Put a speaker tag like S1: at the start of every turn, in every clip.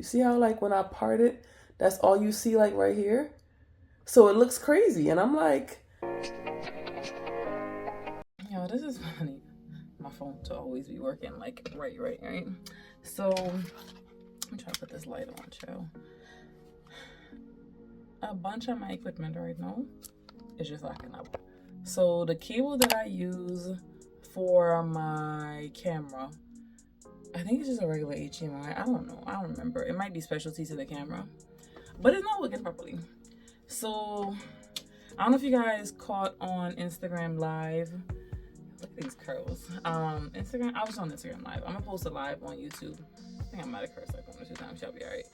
S1: You see how like when I part it, that's all you see like right here? So it looks crazy. And I'm like, yo, this is funny. My phone to always be working like right. So I'm trying to put this light on, chill. A bunch of my equipment right now is just locking up. So the cable that I use for my camera, I think it's just a regular HDMI. I don't know. I don't remember. It might be specialty to the camera, but it's not working properly. So I don't know if you guys caught on Instagram Live. Look at these curls. Instagram. I was on Instagram Live. I'm gonna post a live on YouTube. I think I might have cursed like 1 or 2 times. Y'all be alright.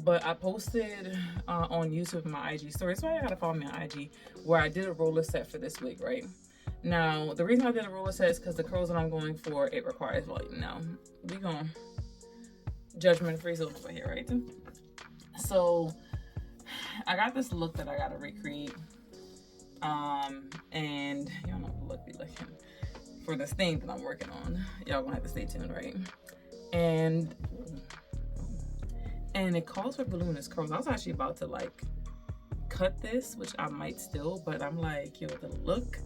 S1: But I posted on YouTube my IG story. So I gotta follow me on IG, where I did a roller set for this wig, right? Now, the reason I did a roller set is because the curls that I'm going for, it requires volume. Now, we going judgment-free zone over here, right? So, I got this look that I gotta recreate. And y'all know the look be looking for this thing that I'm working on. Y'all gonna have to stay tuned, right? And it calls for voluminous curls. I was actually about to like cut this, which I might still, but I'm like, yo, the look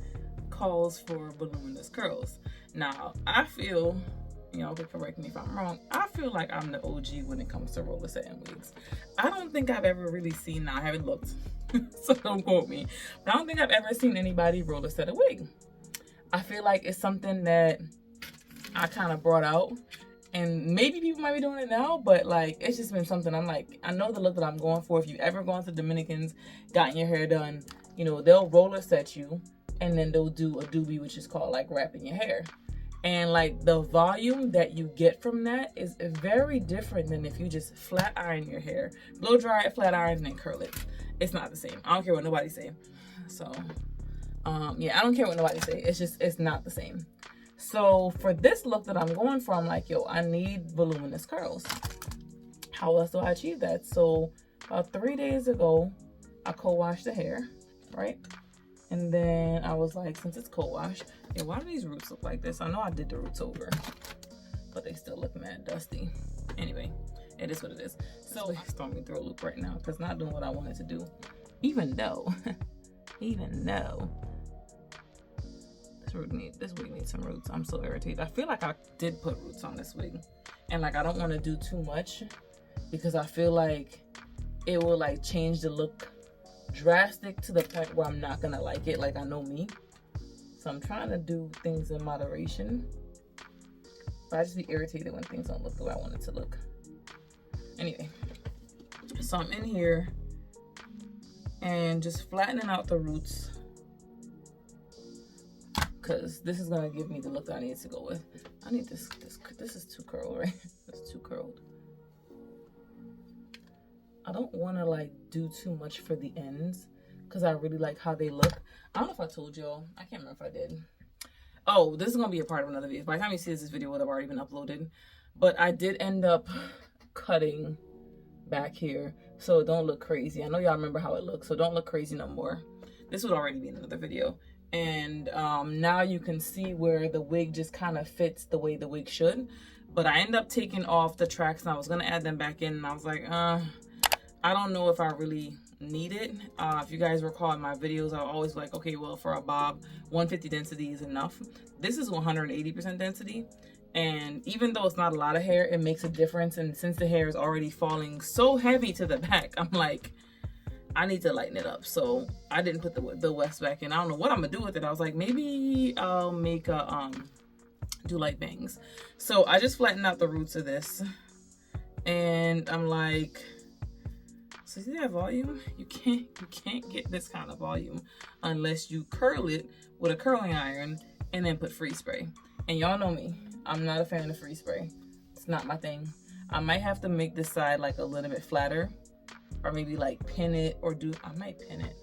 S1: calls for voluminous curls. Now, I feel, y'all can correct me if I'm wrong, I feel like I'm the OG when it comes to roller setting wigs. I don't think I've ever really seen, now I haven't looked, so don't quote me, but I don't think I've ever seen anybody roller set a wig. I feel like it's something that I kind of brought out, and maybe people might be doing it now, but like, it's just been something I'm like, I know the look that I'm going for. If you've ever gone to Dominicans, gotten your hair done, you know, they'll roller set you, and then they'll do a doobie, which is called like wrapping your hair. And like the volume that you get from that is very different than if you just flat iron your hair, blow dry it, flat iron, and then curl it. It's not the same. I don't care what nobody say. So, yeah, I don't care what nobody say. It's just, it's not the same. So for this look that I'm going for, I'm like, yo, I need voluminous curls. How else do I achieve that? So about 3 days ago, I co-washed the hair, right? And then I was like, since it's co-wash, yeah, why do these roots look like this? I know I did the roots over, but they still look mad dusty. Anyway, it is what it is. So it's throwing me through a loop right now because not doing what I wanted to do. Even though this wig needs some roots. I'm so irritated. I feel like I did put roots on this wig, and like I don't want to do too much because I feel like it will like change the look drastic to the point where I'm not gonna like it. Like, I know me, so I'm trying to do things in moderation, but I just be irritated when things don't look the way I want it to look. Anyway, so I'm in here and just flattening out the roots because this is gonna give me the look I need to go with. I need this is too curled, right? It's too curled. I don't want to like do too much for the ends because I really like how they look. I don't know if I told y'all. I can't remember if I did. Oh, this is going to be a part of another video. By the time you see this video would have already been uploaded. But I did end up cutting back here so it don't look crazy. I know y'all remember how it looks, so don't look crazy no more. This would already be in another video. And now you can see where the wig just kind of fits the way the wig should. But I ended up taking off the tracks and I was going to add them back in. And I was like, I don't know if I really need it. If you guys recall in my videos, I always like, okay, well, for a bob, 150 density is enough. This is 180% density. And even though it's not a lot of hair, it makes a difference. And since the hair is already falling so heavy to the back, I'm like, I need to lighten it up. So I didn't put the wefts back in. I don't know what I'm gonna do with it. I was like, maybe I'll make a, do like bangs. So I just flattened out the roots of this. And I'm like, so see that volume? You can't get this kind of volume unless you curl it with a curling iron and then put freeze spray. And y'all know me, I'm not a fan of freeze spray. It's not my thing. I might have to make this side like a little bit flatter, or maybe like pin it, or I might pin it.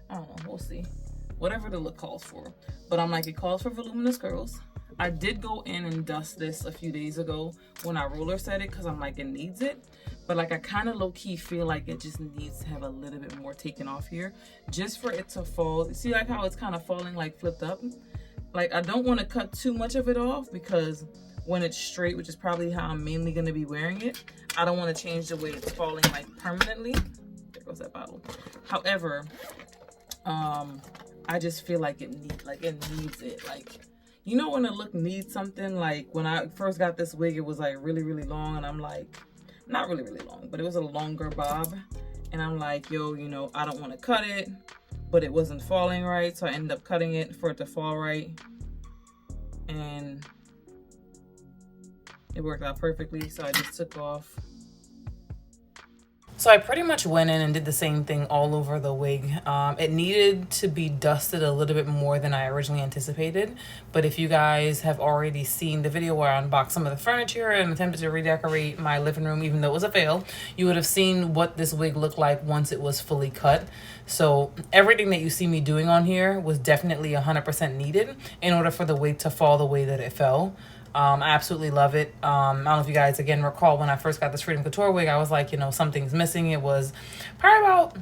S1: I don't know, we'll see. Whatever the look calls for. But I'm like, it calls for voluminous curls. I did go in and dust this a few days ago when I roller set it because I'm like, it needs it. But like, I kind of low-key feel like it just needs to have a little bit more taken off here just for it to fall. See like how it's kind of falling like flipped up? Like, I don't want to cut too much of it off because when it's straight, which is probably how I'm mainly going to be wearing it. I don't want to change the way it's falling like permanently. There goes that bottle. However, I just feel like it needs it. Like, you know, when a look needs something, like when I first got this wig, it was like really, really long, and I'm like, not really, really long, but it was a longer bob. And I'm like, yo, you know, I don't want to cut it, but it wasn't falling right. So I ended up cutting it for it to fall right. And it worked out perfectly. So I just took off. So I pretty much went in and did the same thing all over the wig. It needed to be dusted a little bit more than I originally anticipated. But if you guys have already seen the video where I unboxed some of the furniture and attempted to redecorate my living room, even though it was a fail, you would have seen what this wig looked like once it was fully cut. So everything that you see me doing on here was definitely 100% needed in order for the wig to fall the way that it fell. I absolutely love it. I don't know if you guys, again, recall when I first got this Freedom Couture wig, I was like, you know, something's missing. It was probably about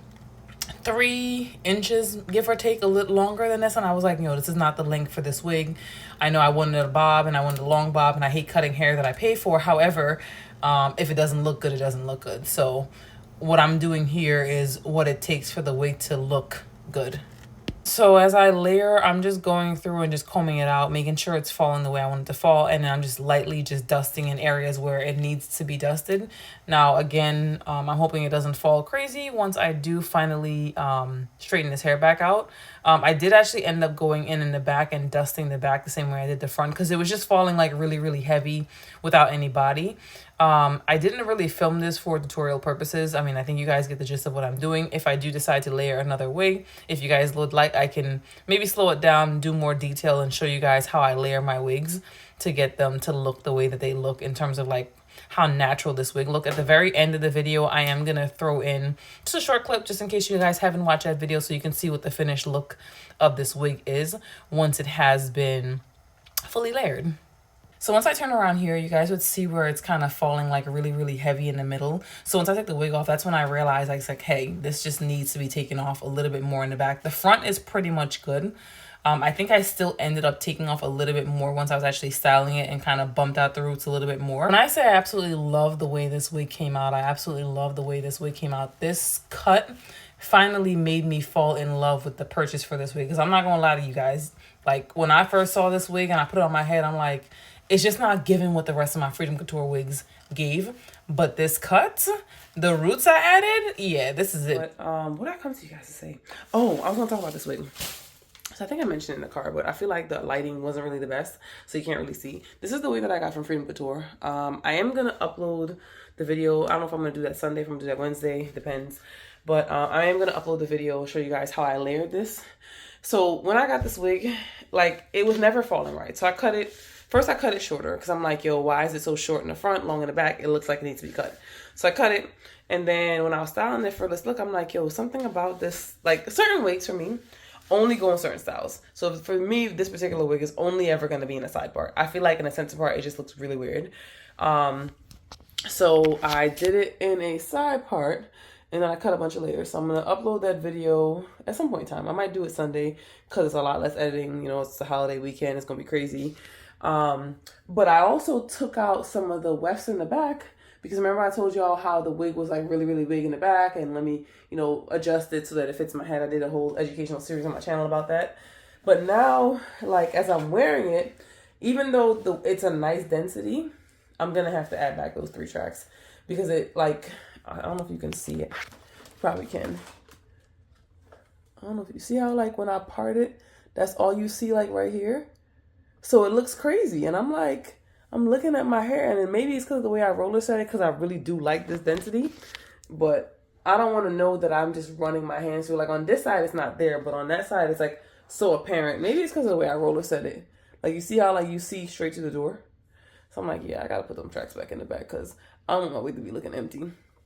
S1: 3 inches, give or take, a little longer than this. And I was like, you know, this is not the length for this wig. I know I wanted a bob and I wanted a long bob, and I hate cutting hair that I pay for. However, if it doesn't look good, it doesn't look good. So what I'm doing here is what it takes for the wig to look good. So as I layer, I'm just going through and just combing it out, making sure it's falling the way I want it to fall. And then I'm just lightly just dusting in areas where it needs to be dusted. Now, again, I'm hoping it doesn't fall crazy once I do finally straighten this hair back out. I did actually end up going in the back and dusting the back the same way I did the front, because it was just falling like really, really heavy without any body. I didn't really film this for tutorial purposes. I mean, I think you guys get the gist of what I'm doing. If I do decide to layer another wig, if you guys would like, I can maybe slow it down, do more detail, and show you guys how I layer my wigs to get them to look the way that they look in terms of like how natural this wig look. At the very end of the video, I am going to throw in just a short clip just in case you guys haven't watched that video, so you can see what the finished look of this wig is once it has been fully layered. So once I turn around here, you guys would see where it's kind of falling like really, really heavy in the middle. So once I take the wig off, that's when I realized I was like, hey, this just needs to be taken off a little bit more in the back. The front is pretty much good. I think I still ended up taking off a little bit more once I was actually styling it and kind of bumped out the roots a little bit more. When I say I absolutely love the way this wig came out, I absolutely love the way this wig came out. This cut finally made me fall in love with the purchase for this wig. Because I'm not going to lie to you guys. Like, when I first saw this wig and I put it on my head, I'm like, it's just not giving what the rest of my Freedom Couture wigs gave. But this cut, the roots I added, yeah, this is it. But, what did I come to you guys to say? Oh, I was going to talk about this wig. So I think I mentioned it in the car, but I feel like the lighting wasn't really the best, so you can't really see. This is the wig that I got from Freedom Couture. I am going to upload the video. I don't know if I'm going to do that Sunday, if I'm going to do that Wednesday, depends. But I am going to upload the video, show you guys how I layered this. So when I got this wig, like, it was never falling right. So I cut it. First, I cut it shorter because I'm like, yo, why is it so short in the front, long in the back? It looks like it needs to be cut. So I cut it. And then when I was styling it for this look, I'm like, yo, something about this, like certain wigs for me only go in certain styles. So for me, this particular wig is only ever going to be in a side part. I feel like in a center part, it just looks really weird. So I did it in a side part. And then I cut a bunch of layers. So I'm going to upload that video at some point in time. I might do it Sunday because it's a lot less editing. You know, it's a holiday weekend. It's going to be crazy. But I also took out some of the wefts in the back because remember I told y'all how the wig was like really, really big in the back, and let me, you know, adjust it so that it fits my head. I did a whole educational series on my channel about that. But now, like, as I'm wearing it, even though it's a nice density, I'm going to have to add back those 3 tracks because it, like, I don't know if you can see it. Probably can. I don't know if you see how, like, when I part it, that's all you see, like, right here. So it looks crazy. And I'm like, I'm looking at my hair, and then maybe it's because of the way I roller set it, because I really do like this density. But I don't want to know that I'm just running my hands through. Like, on this side, it's not there. But on that side, it's, like, so apparent. Maybe it's because of the way I roller set it. Like, you see how, like, you see straight to the door? So I'm like, yeah, I got to put them tracks back in the back because I don't want my wig to be looking empty.